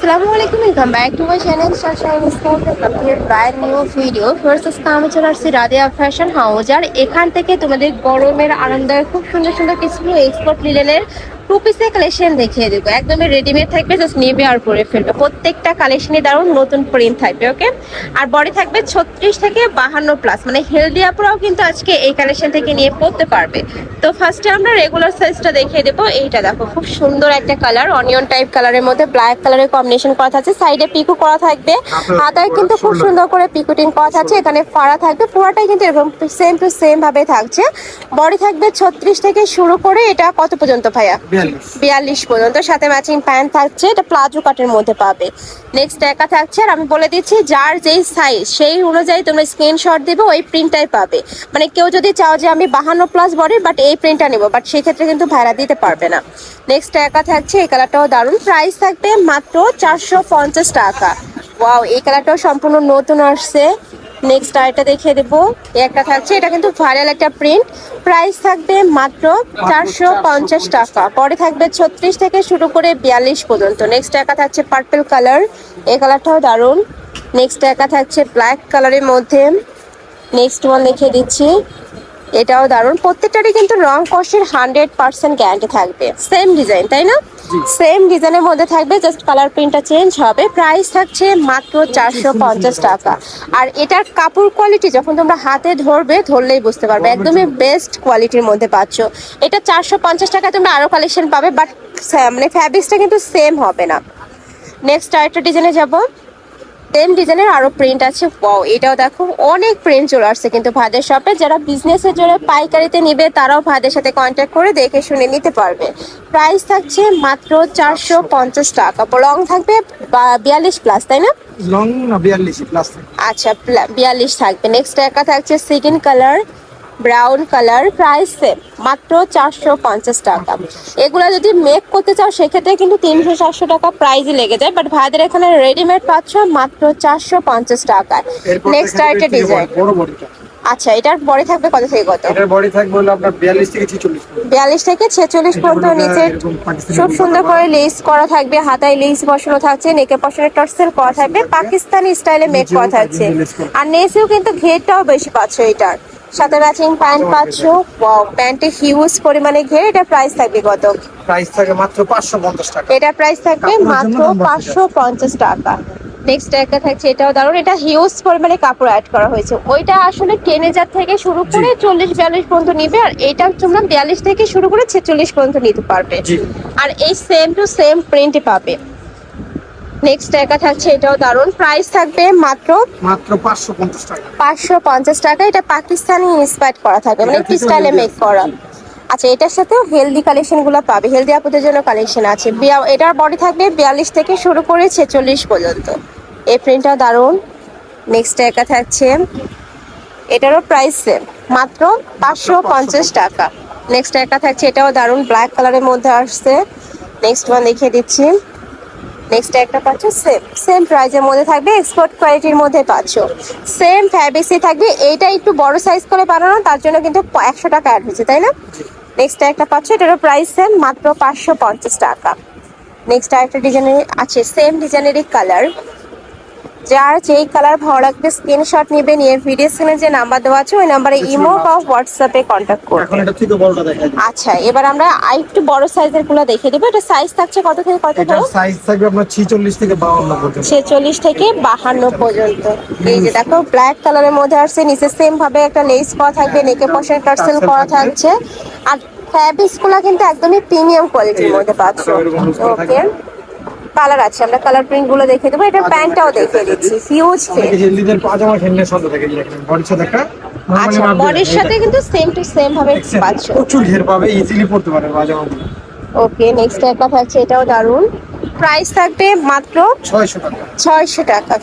আসসালামু আলাইকুম, welcome back to my channel Sunshine style. Complete brand new video first আমি চলে আসছি রাদিয়া ফ্যাশন হাউস। আর এখান থেকে তোমাদের গরমের আরামদায়ক খুব সুন্দর সুন্দর কিছু এক্সপোর্ট লিলেনের টু পিসের কালেকশন দেখিয়ে দেবো। একদমই রেডিমেড থাকবে, জাস্ট নেবে আর পরে ফেলবে। প্রত্যেকটা কালেকশনই দারুণ, নতুন প্রিন্ট থাকবে। ওকে, আর বডি থাকবে 36 থেকে 52 প্লাস, মানে হেলদি আপুরাও কিন্তু আজকে এই কালেকশন থেকে নিয়ে পড়তে পারবে। তো ফার্স্টে আমরা রেগুলার সাইজটা দেখিয়ে দেবো। এইটা দেখো, খুব সুন্দর একটা কালার, অনিয়ন টাইপ কালারের মধ্যে ব্ল্যাক কালারের কম্বিনেশন করা থাকছে। সাইডে পিকো করা থাকবে, হাতায় কিন্তু খুব সুন্দর করে পিকুটিং করা থাকছে। এখানে ফাড়া থাকবে, পুরোটাই কিন্তু এরকম সেম টু সেম ভাবে থাকছে। বডি থাকবে 36 থেকে শুরু করে এটা কত পর্যন্ত ভাইয়া? 42 পর্যন্ত। সাথে ম্যাচিং প্যান্ট থাকছে, এটা প্লাজো কাটের মধ্যে পাবে। নেক্সট একা থাকছে, আর আমি বলে দিচ্ছি যার যেই সাইজ সেই অনুযায়ী তোমরা স্ক্রিনশট দিবে, ওই প্রিন্টটাই পাবে। মানে কেউ যদি চাও যে আমি 52 প্লাস বডি বাট এই প্রিন্টটা নেবো, বাট সেক্ষেত্রে কিন্তু ভাড়া দিতে পারবে না। নেক্সট একা থাকছে, এই কালারটাও দারুণ। প্রাইস থাকবে মাত্র 450 টাকা। ওয়াও, এই কালারটাও সম্পূর্ণ নতুন আসছে। নেক্সট আরেকটা দেখিয়ে দেবো, একটা থাকছে, এটা কিন্তু ভাইরাল একটা প্রিন্ট। প্রাইস থাকবে মাত্র 450 টাকা। পরে থাকবে 36 থেকে শুরু করে 42 পর্যন্ত। নেক্সট একা থাকছে পার্পল কালার, এই কালারটাও দারুণ। নেক্সট একা থাকছে ব্ল্যাক কালারের মধ্যে। নেক্সট ওয়ান দেখিয়ে দিচ্ছি, এটাও দারুণ। প্রত্যেকটারই কিন্তু রং কষের 100% গ্যারান্টি থাকবে। সেম ডিজাইন, তাই না? সেম ডিজাইনের মধ্যে থাকবে, জাস্ট কালার প্রিন্টটা চেঞ্জ হবে। প্রাইস থাকছে মাত্র 450 টাকা। আর এটার কাপড় কোয়ালিটি যখন তোমরা হাতে ধরলেই বুঝতে পারবে, একদমই বেস্ট কোয়ালিটির মধ্যে পাচ্ছ। এটা 450 টাকায় তোমরা আরো কালেকশন পাবে, বাট মানে ফ্যাব্রিক্সটা কিন্তু সেম হবে না। নেক্সট আরেকটা ডিজাইনে যাবো, সেম ডিজাইনের আরো প্রিন্ট আছে। ওয়াও, এটাও দেখো, অনেক প্রিন্ট চলে আসছে কিন্তু ভাইদের শপে। যারা বিজনেসের জন্য পাইকারিতে নিবে তারাও ভাইদের সাথে কন্ট্যাক্ট করে দেখে শুনে নিতে পারবে। প্রাইস থাকছে মাত্র 450 টাকা। লং থাকবে 42 প্লাস, তাই না? লং না 42 প্লাস। আচ্ছা, 42 থাকবে। নেক্সট একটা থাকছে second colour, brown colour. Price same, মাত্র 450 টাকা। এগুলা যদি মেক করতে চাও সেক্ষেত্রে কিন্তু 300-400 টাকা প্রাইসই লেগে যায়, বাট ভাইদের এখানে রেডিমেড পাচ্ছ মাত্র 450 টাকায়। নেক্সট আরেকটা ডিজাইন। বড় বডিটা। আচ্ছা, এটার বডি থাকবে কত থেকে কত? এটার বডি থাকবে হলো আপনার 42 থেকে 46। 42 থেকে 46 পর্যন্ত। নিচে খুব সুন্দর করে লেস করা থাকবে, হাতায় লেস বসানো থাকছে, নেকে পশনে টার্সেল করা থাকবে, পাকিস্তানি স্টাইলে মেক করা থাকছে। আর নেসেও কিন্তু ঘেরটাও বেশি পাচ্ছ এটার সাথে। ম্যাচিং প্যান্ট পাচ্ছ। ওয়াও, প্যান্টে হিউজ পরিমাণে ঘের। এটা প্রাইস থাকবে কত? প্রাইস থাকে মাত্র 550 টাকা। এটা প্রাইস থাকবে মাত্র 550 টাকা। নেক্সট একটা থাকছে, এটাও দারুণ। এটা হিউজ পরিমাণে কাপড় অ্যাড করা হয়েছে। ওইটা আসলে 10,000 থেকে শুরু করে 40-42 পর্যন্ত নিবে, আর এটা তোমরা 42 থেকে শুরু করে 46 পর্যন্ত নিতে পারবে। আর এই সেম টু সেম প্রিন্টে পাবে। নেক্সট একা থাকছে, এটাও দারুণ। প্রাইস থাকবে মাত্র 550 টাকা। 550 টাকা। এটা পাকিস্তানি ইন্সপায়ার্ড করা থাকবে, মানে একটু স্টাইলে মেক করা। আচ্ছা, এটার সাথেও হেলদি কালেকশন গুলো পাবে, হেলদি আপুদের জন্য কালেকশন আছে। এটার বডি থাকবে 42 থেকে শুরু করে 46 পর্যন্ত। এই প্রিন্টটা দারুণ। নেক্সট একা থাকছে, এটারও প্রাইস সেম, মাত্র 550 টাকা। নেক্সট একা থাকছে, এটাও দারুণ, ব্ল্যাক কালারের মধ্যে আসছে। নেক্সট ওয়ান দেখিয়ে দিচ্ছি। নেক্সট একটা পাচ্ছ সেম সেম প্রাইজের মধ্যে থাকবে, এক্সপোর্ট কোয়ালিটির মধ্যে পাচ্ছ। সেম ফ্যাব্রিক্সই থাকবে। এইটা একটু বড় সাইজ করে বানানো, তার জন্য কিন্তু 100 টাকা অ্যাড হয়েছে, তাই না? নেক্সট একটা পাচ্ছ, এটারও প্রাইস সেম, মাত্র 550 টাকা। নেক্সট আরেকটা ডিজাইনের আছে, সেম ডিজাইনেরই কালার। যার যেই কালার ভালো লাগবে স্ক্রিনশট নেবে, নিয়ে ভিডিও স্ক্রিনে যে নাম্বার দেওয়া আছে ওই নাম্বারে ইমো বা হোয়াটসঅ্যাপে কন্ট্যাক্ট করবে। এখন এটা থেকে বড়টা দেখাই। আচ্ছা, এবার আমরা আরেকটু বড় সাইজের গুলো দেখিয়ে দেবো। এটা সাইজ থাকছে কত থেকে কত? এটার সাইজ থাকবে আপনার 46 থেকে 52 পর্যন্ত। 46 থেকে 52 পর্যন্ত। এই যে দেখো, ব্ল্যাক কালারের মধ্যে আসছে, নিচে সেম ভাবে একটা লেস করা থাকবে, নেকে পশনে টার্সেল করা থাকছে। আর ফ্যাব্রিক্স গুলো কিন্তু একদমই প্রিমিয়াম কোয়ালিটির মধ্যে পাচ্ছ। ওকে, কালার আছে, আমরা কালার প্রিন্ট গুলো দেখিয়ে দেবো। এটা প্যান্টটাও দেখিয়ে দিচ্ছি, হিউজ প্রিন্ট। হেলদিদের পাজামা খেলনে সাথে থাকে, দেখেন বডির সাথে একটা আচ্ছা, বডির সাথে কিন্তু সেম টু সেম ভাবে পাচ্ছ। প্রচুর ঘের পাবে, ইজিলি পড়তে পারে পাজামা। ওকে, নেক্সট একটা থাকছে, এটাও দারুণ। প্রাইস থাকবে মাত্র 600 টাকা। 600 টাকা।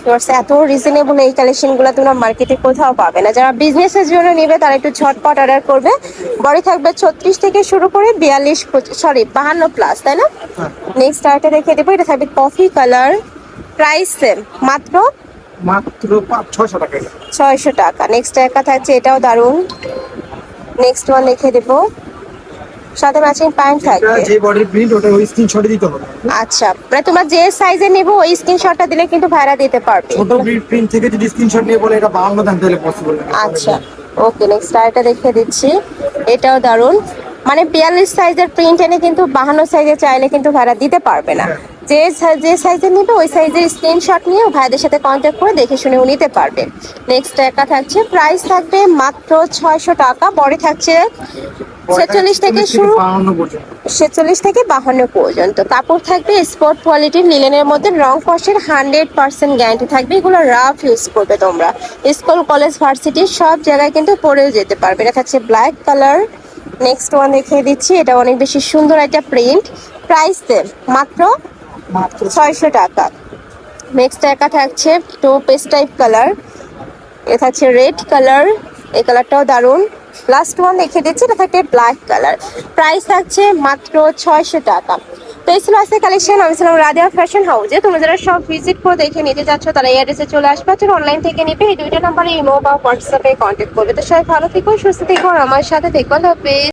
এত রিজনেবল এই কালেকশনগুলো তোমরা মার্কেটে কোথাও পাবে না। যারা বিজনেসের জন্য নেবে তারা একটু ঝটপট অর্ডার করবে। বডি থাকবে 36 থেকে শুরু করে 52 প্লাস, তাই না? নেক্সট আরেকটা দেখিয়ে দেবো, এটা থাকবে কফি কালার। প্রাইস সেম, মাত্র 600 টাকা। 600 টাকা। নেক্সট একটা থাকছে, এটাও দারুণ। নেক্সট ওয়ান দেখিয়ে দেবো, সাথে ম্যাচিং প্যান্ট এটা থাকবে। যে বডির প্রিন্ট ওটা ওই স্ক্রিনশটে দিতে হবে। আচ্ছা, মানে তোমরা যে সাইজে নেবো ওই স্ক্রিনশটটা দিলে কিন্তু ভাইরা দিতে পারবে। ছোট প্রিন্ট থেকে যদি স্ক্রিনশট নিয়ে বলে এটা 52 দাম তাহলে পসিবল না। আচ্ছা, ওকে, নেক্সট আরেকটা দেখিয়ে দিচ্ছি। এটাও দারুন, মানে 42 সাইজের প্রিন্ট এনে কিন্তু 52 সাইজে চাইলে কিন্তু ভাইরা দিতে পারবে না। যে সাইজের নিবে ওই সাইজের স্ক্রিনশট নিয়ে ভাইদের সাথে কন্ট্যাক্ট করে দেখে শুনেও নিতে পারবে। নেক্সট একটা থাকছে, প্রাইস থাকবে মাত্র 600 টাকা। বডি থাকছে 46 থেকে শুরু, 52 পর্যন্ত। 46 থেকে 52 পর্যন্ত। কাপড় থাকবে স্পট কোয়ালিটির লিলেনের মধ্যে, রং কষের 100% গ্যারান্টি থাকবে। এগুলো রাফ ইউজ করবে তোমরা, স্কুল কলেজ ভার্সিটি সব জায়গায় কিন্তু পরেও যেতে পারবে। এটা থাকছে ব্ল্যাক কালার। নেক্সট ওয়ান দেখিয়ে দিচ্ছি, এটা অনেক বেশি সুন্দর একটা প্রিন্ট। প্রাইস দেন মাত্র মাত্র 600 টাকা। নেক্সট একা থাকছে টু পেস্ট টাইপ কালার, এটা থাকছে রেড কালার, এই কালারটাও দারুন। লাস্ট ওয়ান দেখিয়ে দিচ্ছি, এটা থাকবে ব্ল্যাক কালার। প্রাইস থাকছে মাত্র 600 টাকা। তো এই ছিল আজকে কালেকশন। আমি ছিলাম রাদিয়া ফ্যাশন হাউসে। তোমরা যারা সব ভিজিট করে দেখে নিতে চাচ্ছ তারা এই অ্যাড্রেসে চলে আসবে, যারা অনলাইন থেকে নিবে এই দুইটা নাম্বারে ইমো বা হোয়াটসঅ্যাপে কন্ট্যাক্ট করবে। তো সবাই ভালো থেকো, সুস্থ থেকো, আর আমার সাথে থেকো। হবে।